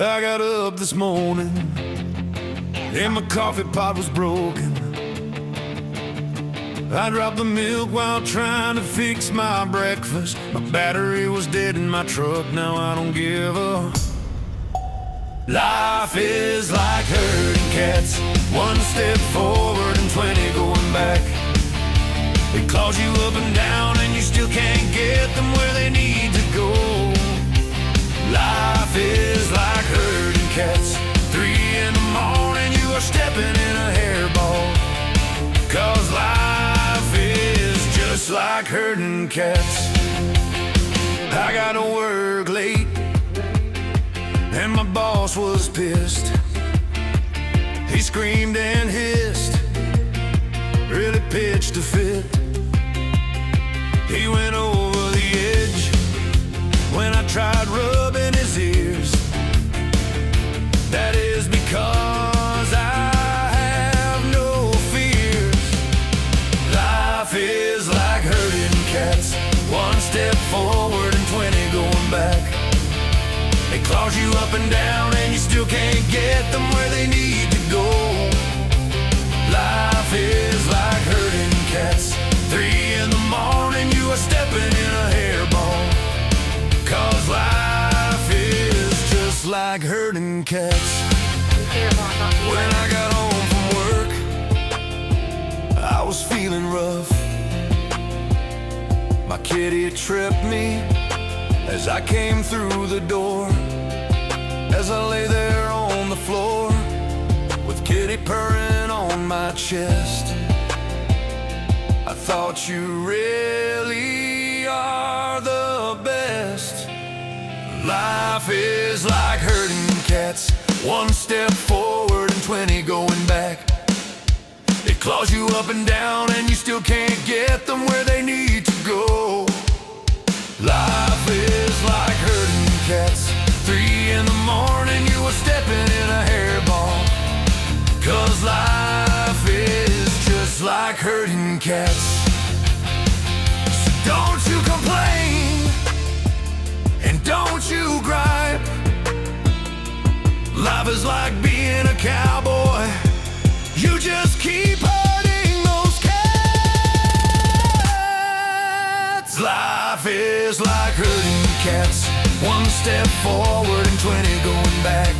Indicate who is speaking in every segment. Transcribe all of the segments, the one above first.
Speaker 1: I got up this morning and my coffee pot was broken. I dropped the milk while trying to fix my breakfast. My battery was dead in my truck, now I don't give a. Life is like herding cats, one step forward and 20 going back. It claws you up and down and you still can't get them where they need to go. Life is like herding cats, 3 in the morning you are stepping in a hairball. 'Cause life is just like herding cats. I got to work late and my boss was pissed. He screamed and hissed, really pitched a fit. He went over the edge when I tried rubbing his ears. That is because I have no fears. Life is like herding cats, one step forward and 20 going back. It claws you up and down and you still can't get them where they need to go. Life is like herding cats, 3 in the morning you are stepping in a hairball. 'Cause life is just like herding cats. When I got home from work, I was feeling rough. My kitty tripped me as I came through the door. As I lay there on the floor with kitty purring on my chest, I thought you really are the best. Life is like herding cats, one step forward and 20 going back. It claws you up and down and you still can't get them where they need to go. Life is like herding cats, 3 in the morning you are stepping in a hairball. 'Cause life is just like herding cats. So don't you complain and don't you gripe. Life is like being a cowboy, you just keep herding those cats. Life is like herding cats, one step forward and 20 going back.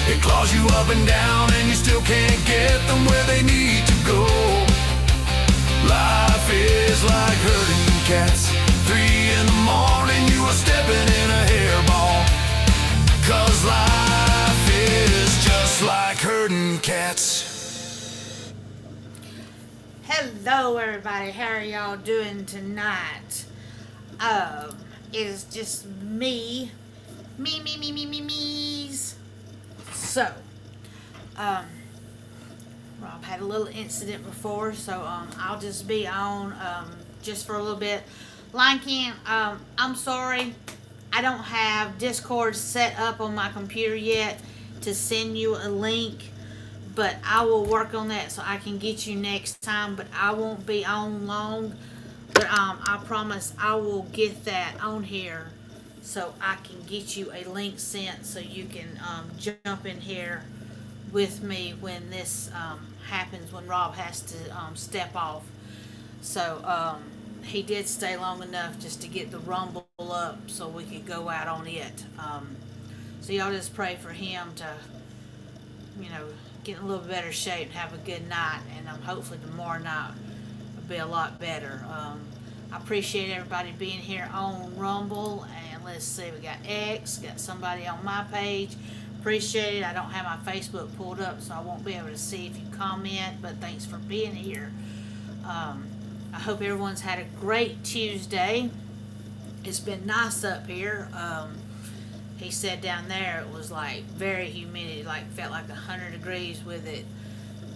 Speaker 1: It claws you up and down and you still can't get them where they need to go. Life is like herding cats, 3 in the morning you are stepping in a hairball. 'Cause life is just like herding cats.
Speaker 2: Hello everybody, how are y'all doing tonight? It's just me's. So, Rob had a little incident before, so I'll just be on just for a little bit. Lincoln, I'm sorry, I don't have Discord set up on my computer yet to send you a link, but I will work on that so I can get you next time, but I won't be on long. But I promise I will get that on here so I can get you a link sent so you can jump in here with me when this happens, when Rob has to step off. So he did stay long enough just to get the Rumble up so we could go out on it. So y'all just pray for him to, get in a little better shape and have a good night, and hopefully tomorrow night will be a lot better. I appreciate everybody being here on Rumble, and let's see, we got X, got somebody on my page. Appreciate it. I don't have my Facebook pulled up, so I won't be able to see if you comment, but thanks for being here. I hope everyone's had a great Tuesday. It's been nice up here. He said down there it was like very humid, like felt like 100 degrees with it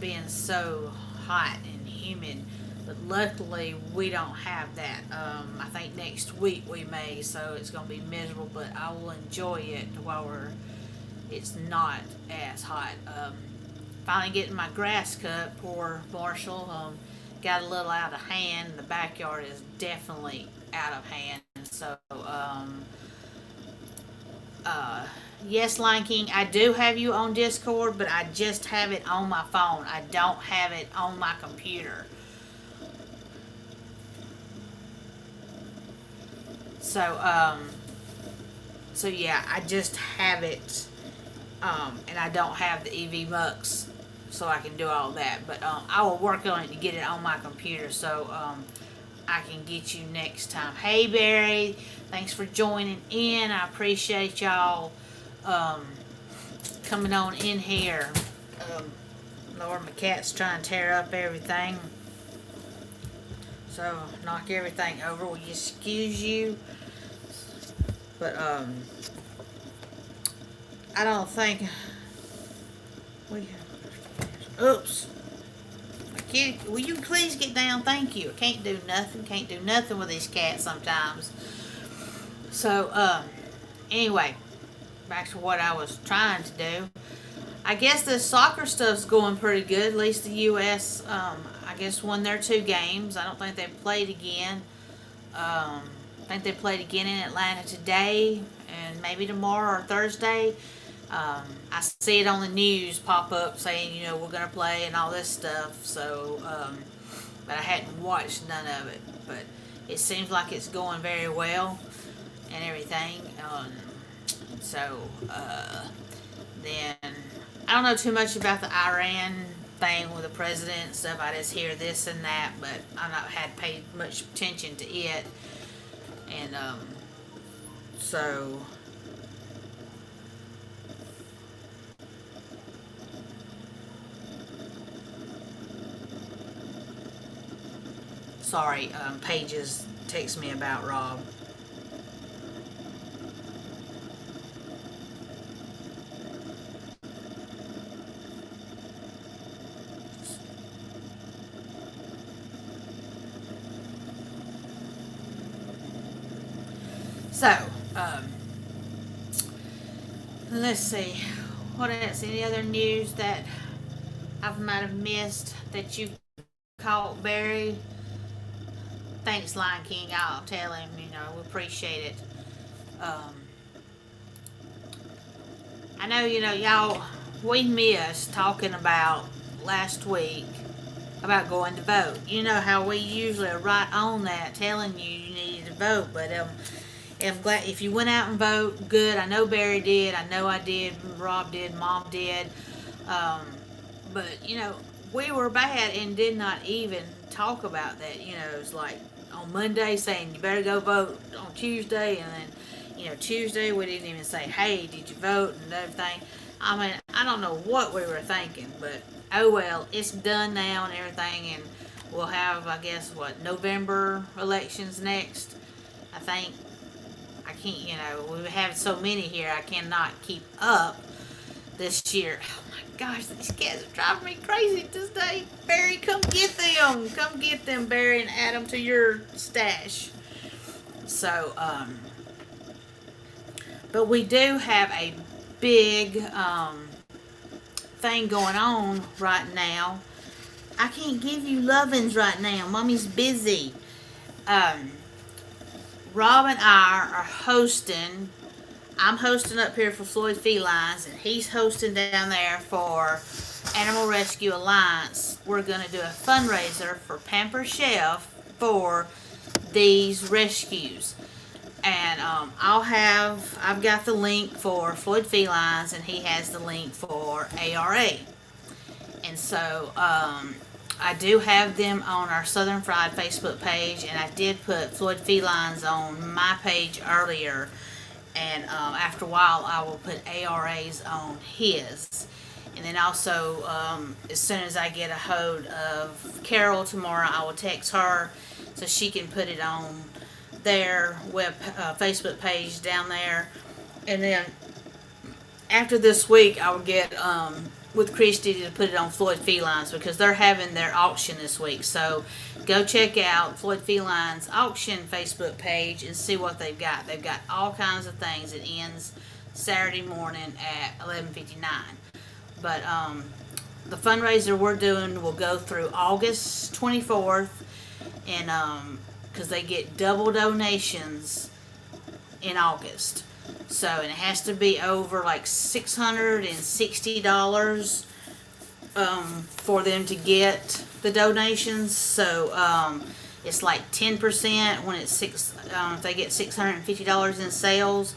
Speaker 2: being so hot and humid. But luckily we don't have that. I think next week we may, so it's gonna be miserable, but I will enjoy it while it's not as hot. Finally getting my grass cut. Poor Marshall got a little out of hand. The backyard is definitely out of hand. So yes, Lion King, I do have you on Discord, but I just have it on my phone. I don't have it on my computer. So, so yeah, I just have it, and I don't have the EV Mux, so I can do all that. But I will work on it to get it on my computer, so I can get you next time. Hey Barry, thanks for joining in. I appreciate y'all coming on in here. Lord, my cat's trying to tear up everything, so knock everything over. Will you excuse you? But I don't think oops. My kitty, will you please get down? Thank you. I can't do nothing. Can't do nothing with these cats sometimes. So anyway, back to what I was trying to do. I guess the soccer stuff's going pretty good. At least the U.S. I guess won their 2 games. I don't think they've played again. I think they played again in Atlanta today and maybe tomorrow or Thursday. I see it on the news pop up saying, you know, we're going to play and all this stuff. So, but I hadn't watched none of it. But it seems like it's going very well and everything. So, then I don't know too much about the Iran thing with the president and stuff. I just hear this and that, but I've not had paid much attention to it. And so sorry, Pages text me about Rob. So, let's see, what else, any other news that I might have missed that you caught, Barry? Thanks, Lion King, I'll tell him, you know, we appreciate it. I know, you know, y'all, we missed talking about last week about going to vote. You know how we usually are right on that, telling you you needed to vote, but I'm glad if you went out and vote, good. I know Barry did. I know I did. Rob did. Mom did. But, you know, we were bad and did not even talk about that. You know, it's like on Monday saying you better go vote on Tuesday. And then, you know, Tuesday we didn't even say, hey, did you vote and everything. I mean, I don't know what we were thinking. But, oh well, it's done now and everything. And we'll have, I guess, what, November elections next, I think. I can't, you know, we have so many here, I cannot keep up this year. Oh my gosh, these cats are driving me crazy today. Barry, come get them. Come get them, Barry, and add them to your stash. So, but we do have a big thing going on right now. I can't give you lovin's right now. Mommy's busy. Rob and I are hosting. I'm hosting up here for Floyd Felines, and he's hosting down there for Animal Rescue Alliance. We're going to do a fundraiser for Pamper Chef for these rescues. And I've got the link for Floyd Felines, and he has the link for ARA. And so, I do have them on our Southern Fried Facebook page, and I did put Floyd Felines on my page earlier, and after a while I will put ARA's on his. And then also, as soon as I get a hold of Carol tomorrow, I will text her so she can put it on their Facebook page down there. And then after this week, I will get with Christy to put it on Floyd Felines, because they're having their auction this week. So go check out Floyd Felines auction Facebook page and see what they've got. They've got all kinds of things. It ends Saturday morning at 11:59. But the fundraiser we're doing will go through August 24th, and because they get double donations in August. So, and it has to be over like $660 for them to get the donations. So it's like 10% when it's if they get $650 in sales.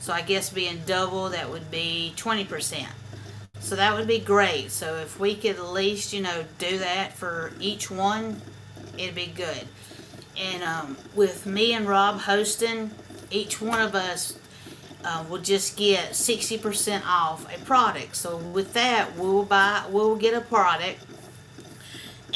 Speaker 2: So I guess being double, that would be 20%. So that would be great. So if we could at least, do that for each one, it'd be good. And with me and Rob hosting, each one of us will just get 60% off a product. So with that, we'll get a product,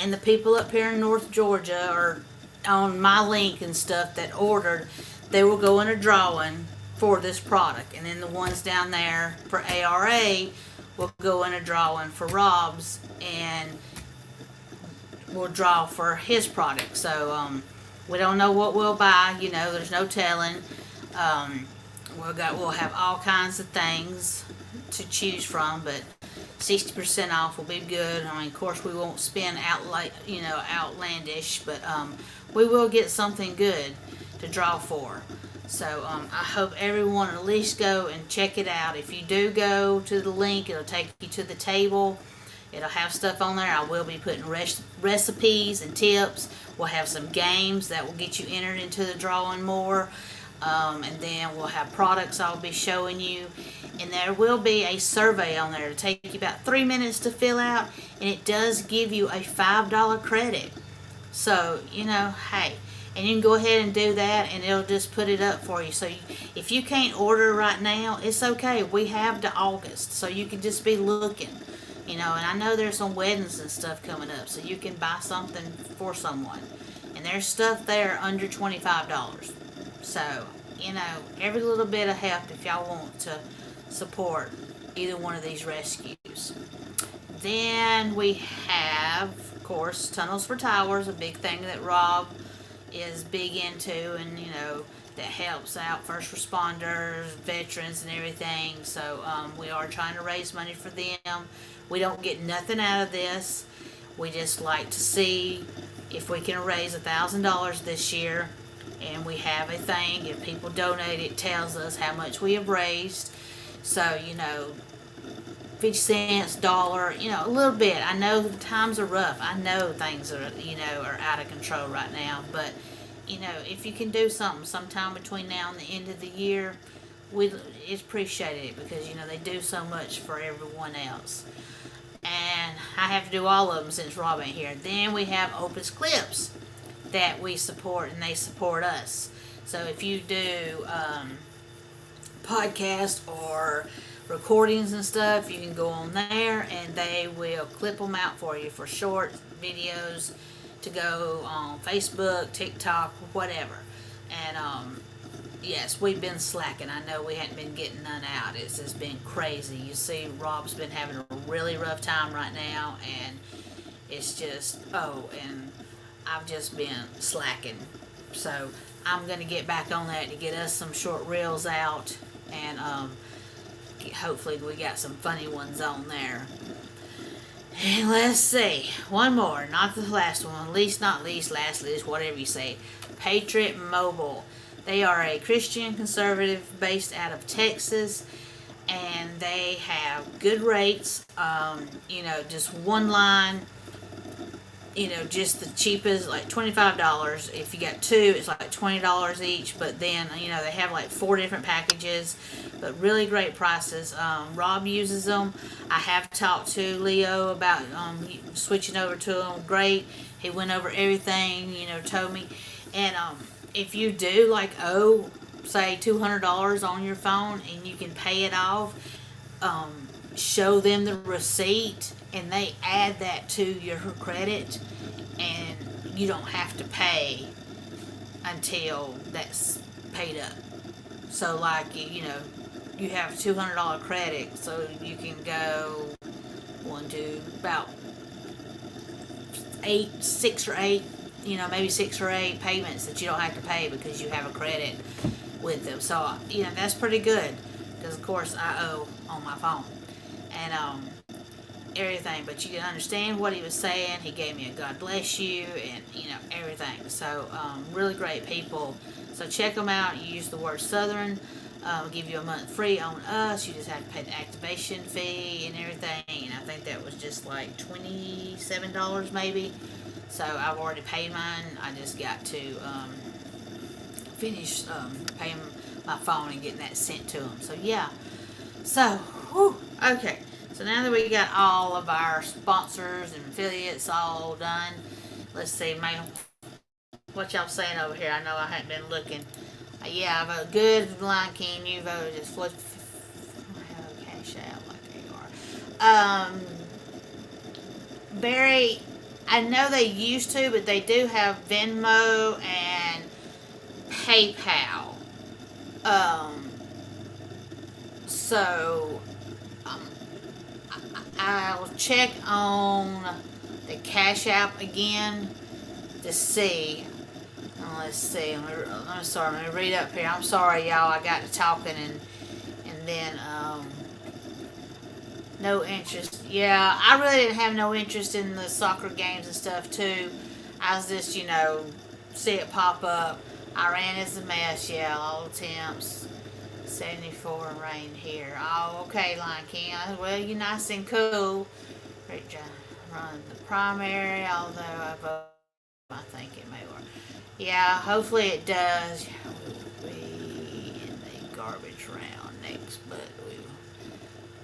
Speaker 2: and the people up here in North Georgia, or on my link and stuff that ordered, they will go in a drawing for this product, and then the ones down there for ARA will go in a drawing for Rob's, and we'll draw for his product. So we don't know what we'll buy. There's no telling. We'll have all kinds of things to choose from, but 60% off will be good. I mean, of course, we won't spend outlandish, but we will get something good to draw for. So I hope everyone at least go and check it out. If you do go to the link, it'll take you to the table. It'll have stuff on there. I will be putting recipes and tips. We'll have some games that will get you entered into the drawing more. And then we'll have products I'll be showing you. And there will be a survey on there. It'll take you about 3 minutes to fill out. And it does give you a $5 credit. So, hey. And you can go ahead and do that, and it'll just put it up for you. So if you can't order right now, it's okay. We have to August, so you can just be looking. And I know there's some weddings and stuff coming up, so you can buy something for someone. And there's stuff there under $25. So, every little bit of help if y'all want to support either one of these rescues. Then we have, of course, Tunnels for Towers, a big thing that Rob is big into, and that helps out first responders, veterans, and everything. So we are trying to raise money for them. We don't get nothing out of this. We just like to see if we can raise $1,000 this year, and we have a thing. If people donate, it tells us how much we have raised. So 50 cents, dollar, a little bit. I know the times are rough. I know things are, are out of control right now. But, if you can do something sometime between now and the end of the year, it's appreciated, because, they do so much for everyone else. And I have to do all of them since Rob ain't here. Then we have Opus Clips that we support, and they support us. So if you do podcasts or recordings and stuff, you can go on there, and they will clip them out for you for short videos to go on Facebook, TikTok, whatever. And yes, we've been slacking. I know we hadn't been getting none out. It's just been crazy. You see, Rob's been having a really rough time right now, and it's just, and I've just been slacking. So I'm going to get back on that to get us some short reels out, and hopefully we got some funny ones on there. And let's see, one more, not the last one, least not least, last list, whatever you say. Patriot Mobile. They are a Christian conservative based out of Texas, and they have good rates. Just one line, just the cheapest, like $25. If you got two, it's like $20 each. But then, they have like 4 different packages, but really great prices. Rob uses them. I have talked to Leo about switching over to them. Great. He went over everything, told me. And if you do say $200 on your phone and you can pay it off, show them the receipt, and they add that to your credit, and you don't have to pay until that's paid up. So you have $200 credit, so you can go about 6 or 8, maybe 6 or 8 payments that you don't have to pay because you have a credit with them. So that's pretty good, because of course I owe on my phone and everything, but you can understand what he was saying. He gave me a God bless you, and everything. So really great people. So check them out. You use the word Southern give you a month free on us. You just have to pay the activation fee and everything. And I think that was just like $27 maybe. So I've already paid mine. I just got to finish paying my phone and getting that sent to them. So yeah. So, whew, okay. So now that we got all of our sponsors and affiliates all done, let's see, what y'all saying over here? I know I haven't been looking. Yeah, I vote good, Lion King. You voted just flip. Cash out like they are. Barry, I know they used to, but they do have Venmo and PayPal. So I'll check on the Cash App again to see. Let's see. I'm sorry. Let me read up here. I'm sorry, y'all. I got to talking and then no interest. Yeah, I really didn't have no interest in the soccer games and stuff too. I was just, see it pop up. Iran is a mess. Yeah, all attempts. 74 and rain here. Oh, okay, Lion King. Well, you're nice and cool. Run the primary, although I think it may work. Yeah, hopefully it does. We'll be in the garbage round next, but we.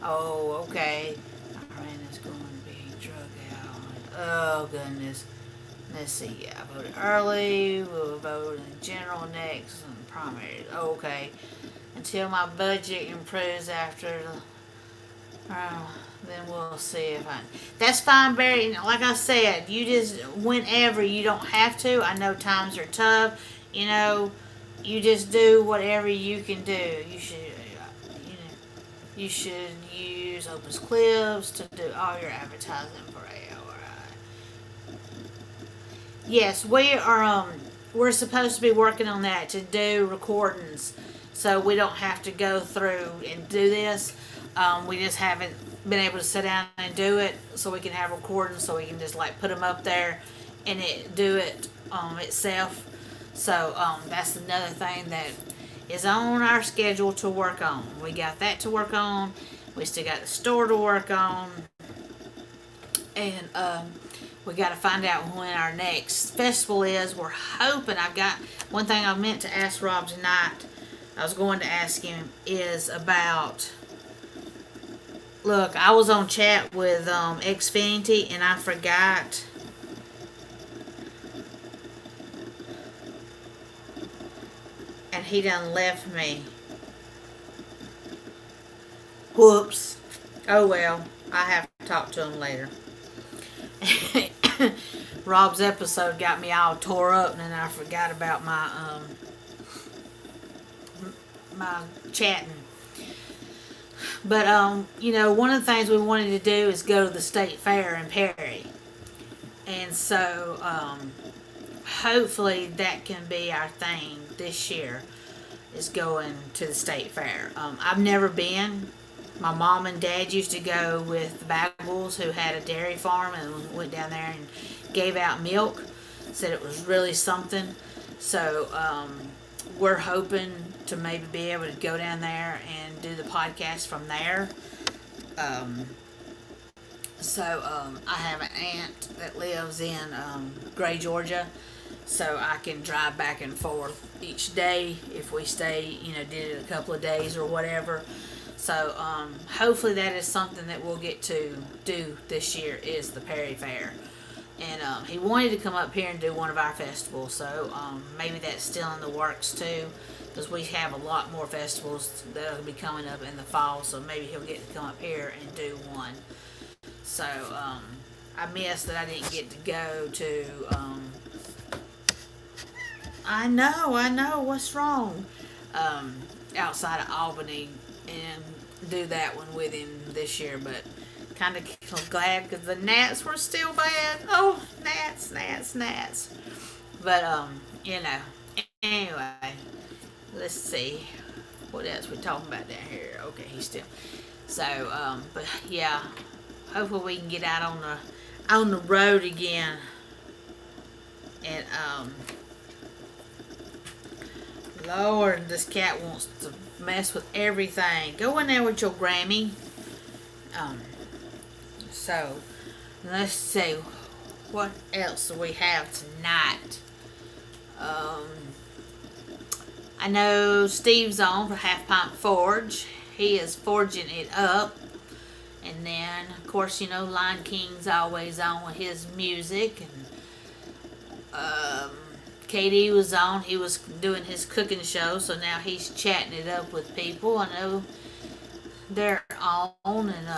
Speaker 2: Oh, okay. Iran is going to be drug out. Oh, goodness. Let's see. Yeah, I voted early. We'll vote in general next and primary. Okay. Until my budget improves after then we'll see if that's fine, Barry. Like I said, you just, whenever, you don't have to. I know times are tough. You just do whatever you can do. You should use Opus Clips to do all your advertising for AORI. Yes, we're supposed to be working on that, to do recordings, so we don't have to go through and do this. We just haven't been able to sit down and do it, so we can have recordings, so we can just put them up there and do it itself. So that's another thing that is on our schedule to work on. We got that to work on. We still got the store to work on, and we got to find out when our next festival is. We're hoping. I've got one thing I meant to ask Rob tonight. I was going to ask him is about. Look, I was on chat with Xfinity and I forgot. And he done left me. Whoops. Oh well, I have to talk to him later. Rob's episode got me all tore up, and then I forgot about my chatting. But one of the things we wanted to do is go to the state fair in Perry, and so hopefully that can be our thing this year, is going to the state fair. I've never been. My mom and dad used to go with the Bagwells, who had a dairy farm, and went down there and gave out milk. Said it was really something. So we're hoping to maybe be able to go down there and do the podcast from there. I have an aunt that lives in Gray, Georgia, so I can drive back and forth each day if we stay, did it a couple of days or whatever. So hopefully that is something that we'll get to do this year, is the Perry Fair. And he wanted to come up here and do one of our festivals, so maybe that's still in the works too, because we have a lot more festivals that will be coming up in the fall, so maybe he'll get to come up here and do one. So I missed that I didn't get to go to I know what's wrong, outside of Albany, and do that one with him this year, but kind of glad because the gnats were still bad. Oh, gnats. But anyway, let's see what else we're talking about down here. Okay, he's still. So but yeah, hopefully we can get out on the road again. And Lord, this cat wants to mess with everything. Go in there with your Grammy. So let's see what else do we have tonight. I know Steve's on for Half Pint Forge. He is forging it up. And then, of course, you know, Lion King's always on with his music. And KD was on. He was doing his cooking show, so now he's chatting it up with people. I know they're on. And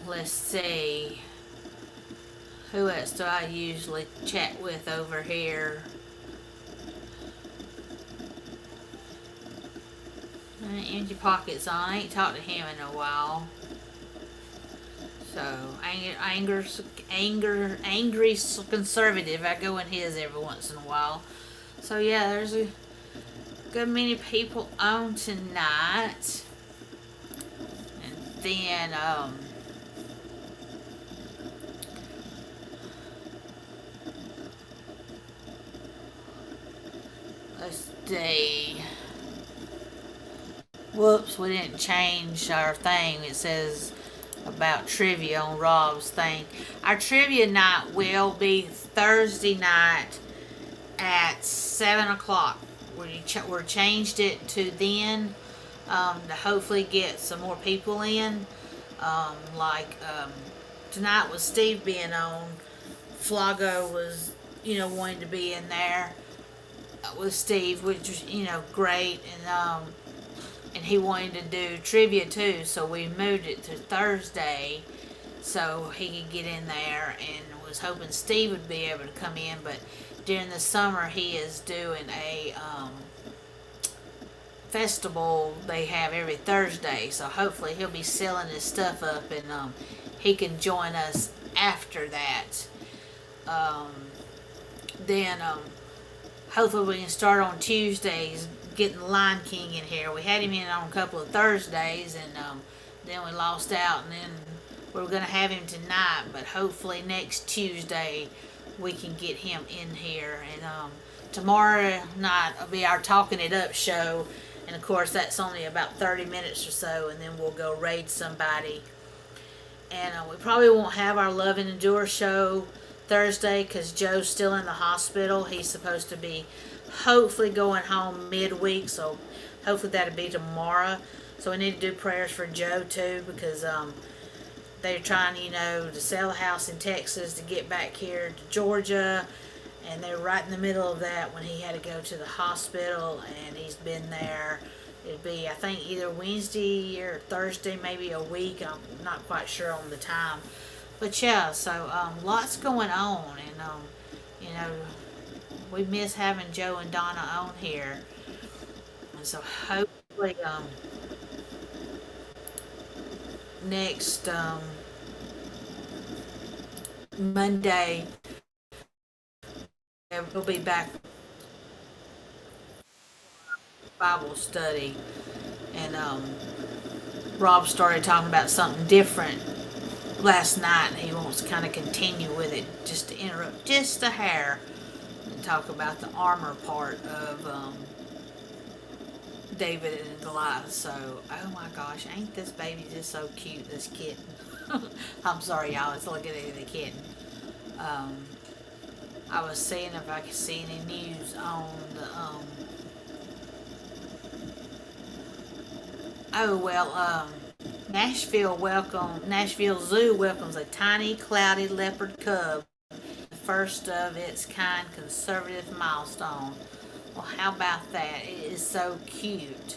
Speaker 2: let's see, who else do I usually chat with over here? Empty Pocket's on. I ain't talked to him in a while. So angry conservative. I go in his every once in a while. So yeah, there's a good many people on tonight. And then let's see. Whoops, we didn't change our thing. It says about trivia on Rob's thing. Our trivia night will be Thursday night at 7 o'clock. We're changed it to then to hopefully get some more people in. Tonight with Steve being on, Flago was, you know, wanting to be in there with Steve, which was, you know, great. And he wanted to do trivia too, so we moved it to Thursday so he could get in there, and was hoping Steve would be able to come in. But during the summer he is doing a festival they have every Thursday, so hopefully he'll be selling his stuff up, and he can join us after that. Then hopefully we can start on Tuesdays getting Lion King in here. We had him in on a couple of Thursdays, and then we lost out, and then we were going to have him tonight, but hopefully next Tuesday we can get him in here. And tomorrow night will be our Talking It Up show, and of course that's only about 30 minutes or so, and then we'll go raid somebody. And we probably won't have our Love and Endure show Thursday because Joe's still in the hospital. He's supposed to be hopefully going home midweek, so hopefully that'll be tomorrow. So we need to do prayers for Joe too, because they're trying, you know, to sell a house in Texas to get back here to Georgia, and they're right in the middle of that when he had to go to the hospital, and he's been there. It'd be, I think, either Wednesday or Thursday, maybe a week. I'm not quite sure on the time, but yeah, so lots going on, and you know, we miss having Joe and Donna on here. And so hopefully next Monday we'll be back Bible study. And Rob started talking about something different last night, and he wants to kind of continue with it, just to interrupt just a hair and talk about the armor part of David and Goliath. So, oh my gosh, ain't this baby just so cute, this kitten. I'm sorry, y'all, it's looking at the kitten. I was seeing if I could see any news on the Nashville Zoo welcomes a tiny cloudy leopard cub, the first of its kind conservative milestone. Well, how about that? It is so cute.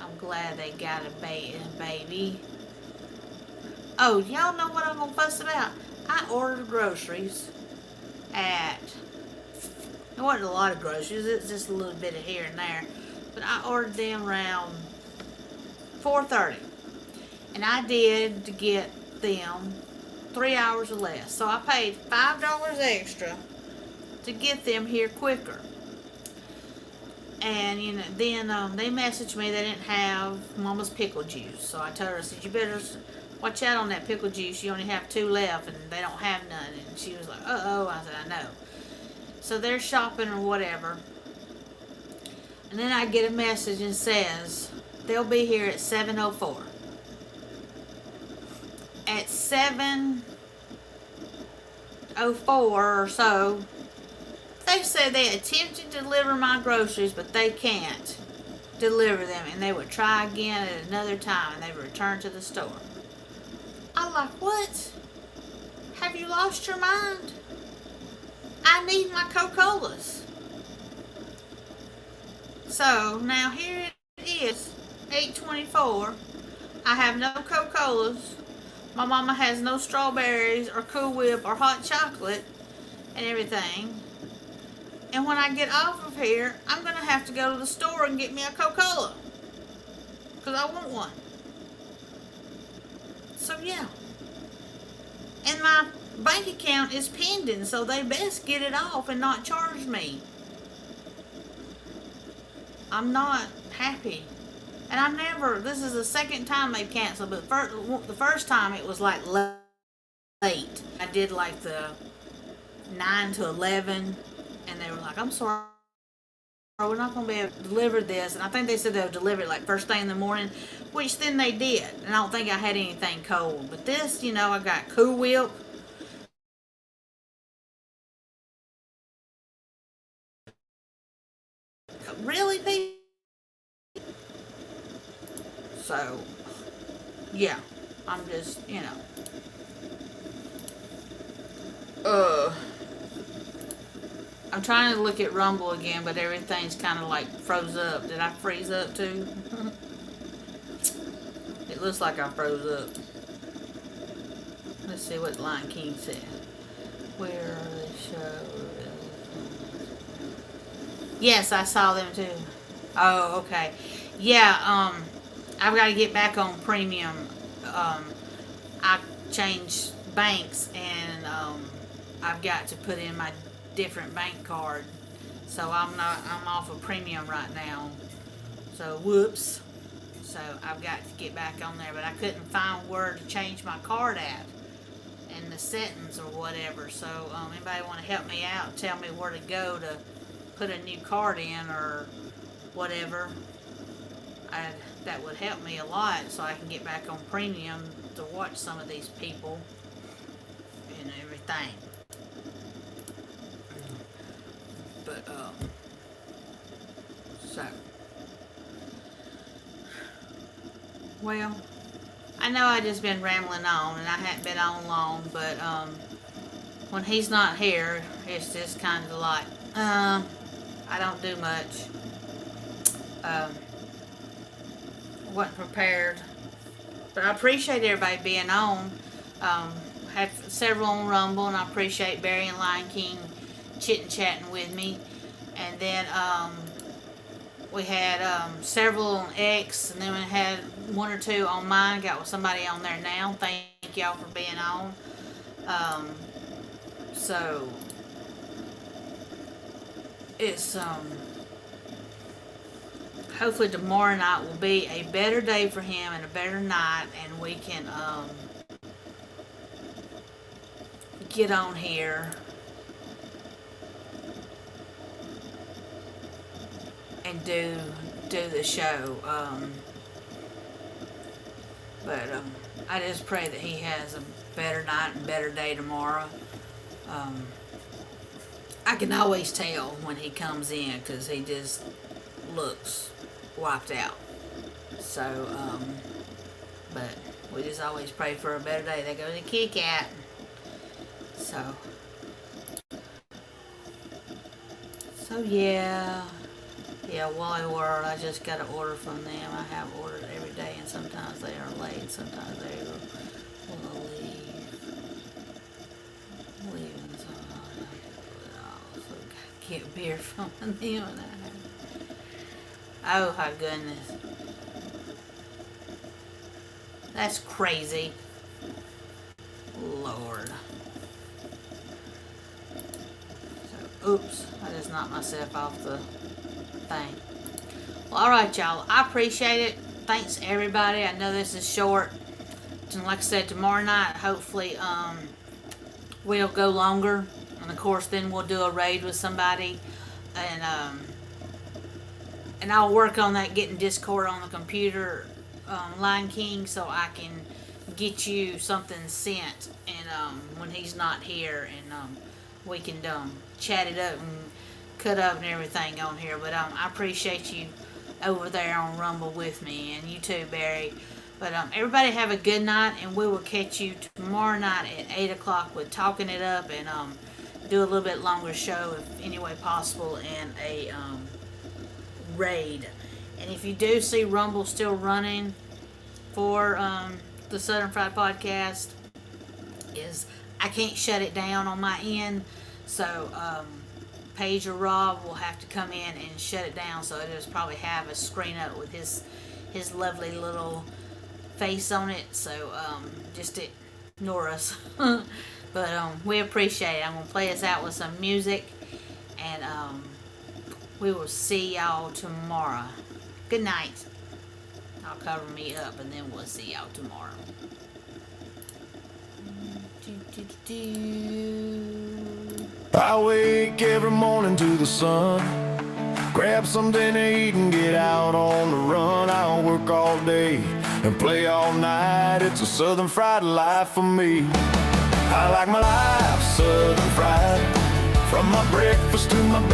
Speaker 2: I'm glad they got a baby. Oh, y'all know what I'm gonna fuss about? I ordered groceries at, it wasn't a lot of groceries, it's just a little bit of here and there, but I ordered them around 4:30, and I did to get them 3 hours or less. So I paid $5 extra to get them here quicker. And you know, then they messaged me they didn't have Mama's pickle juice. So I told her, I said, you better watch out on that pickle juice. You only have 2 left, and they don't have none. And she was like, uh-oh. I said, I know. So they're shopping or whatever. And then I get a message and says they'll be here at 7:04. At 7:04 or so, they said they attempted to deliver my groceries, but they can't deliver them, and they would try again at another time, and they would return to the store. I'm like, what? Have you lost your mind? I need my Coca-Colas. So now here it is, 8:24. I have no Coca-Colas. My mama has no strawberries or Cool Whip or hot chocolate and everything. And when I get off of here, I'm going to have to go to the store and get me a Coca-Cola. Because I want one. So yeah. And my bank account is pending, so they best get it off and not charge me. I'm not happy. And I never, this is the second time they've canceled, but the first time it was like late. I did like the 9 to 11, and they were like, I'm sorry, we're not going to be able to deliver this. And I think they said they would deliver it like first thing in the morning, which then they did. And I don't think I had anything cold. But this, you know, I got Cool Whip. Really, people? So, yeah, I'm just, you know, I'm trying to look at Rumble again, but everything's kind of like froze up. Did I freeze up too? It looks like I froze up. Let's see what Lion King said. Where are the shows? Yes, I saw them too. Oh, okay. Yeah, I've got to get back on premium. I changed banks, and I've got to put in my different bank card. So I'm off of premium right now. So whoops. So I've got to get back on there, but I couldn't find where to change my card at in the settings or whatever. So anybody want to help me out and tell me where to go to put a new card in or whatever? That would help me a lot, so I can get back on premium to watch some of these people and everything. But so, well, I know I just been rambling on, and I hadn't been on long, but when he's not here, it's just kind of like I don't do much. Wasn't prepared, but I appreciate everybody being on. Had several on Rumble, and I appreciate Barry and Lion King chit-chatting with me. And then we had several on X, and then we had one or two on mine. Got somebody on there now. Thank y'all for being on. So it's hopefully tomorrow night will be a better day for him and a better night, and we can get on here and do the show. But I just pray that he has a better night and better day tomorrow. I can always tell when he comes in because he just looks wiped out. So, but we just always pray for a better day. There goes the kitty cat. So yeah, Wally World. I just got to order from them. I have ordered every day, and sometimes they are late. Sometimes they will leave, and so I also get beer from them. And oh my goodness. That's crazy. Lord. So, oops. I just knocked myself off the thing. Well, alright, y'all. I appreciate it. Thanks, everybody. I know this is short. And like I said, tomorrow night, hopefully, we'll go longer. And, of course, then we'll do a raid with somebody. And and I'll work on that, getting Discord on the computer, Line King, so I can get you something sent, and when he's not here, and we can chat it up and cut up and everything on here. But I appreciate you over there on Rumble with me, and you too, Barry. But everybody have a good night, and we will catch you tomorrow night at 8 o'clock with Talking It Up, and do a little bit longer show if any way possible, and a raid. And if you do see Rumble still running for the Southern Fried Podcast, is I can't shut it down on my end, so Paige or Rob will have to come in and shut it down, so it'll just probably have a screen up with his lovely little face on it, so just ignore us. But we appreciate it. I'm going to play us out with some music, and we will see y'all tomorrow. Good night. I'll cover me up, and then we'll see y'all tomorrow.
Speaker 1: I wake every morning to the sun, grab something to eat and get out on the run. I'll work all day and play all night. It's a Southern Fried life for me. I like my life Southern Fried, from my breakfast to my bed.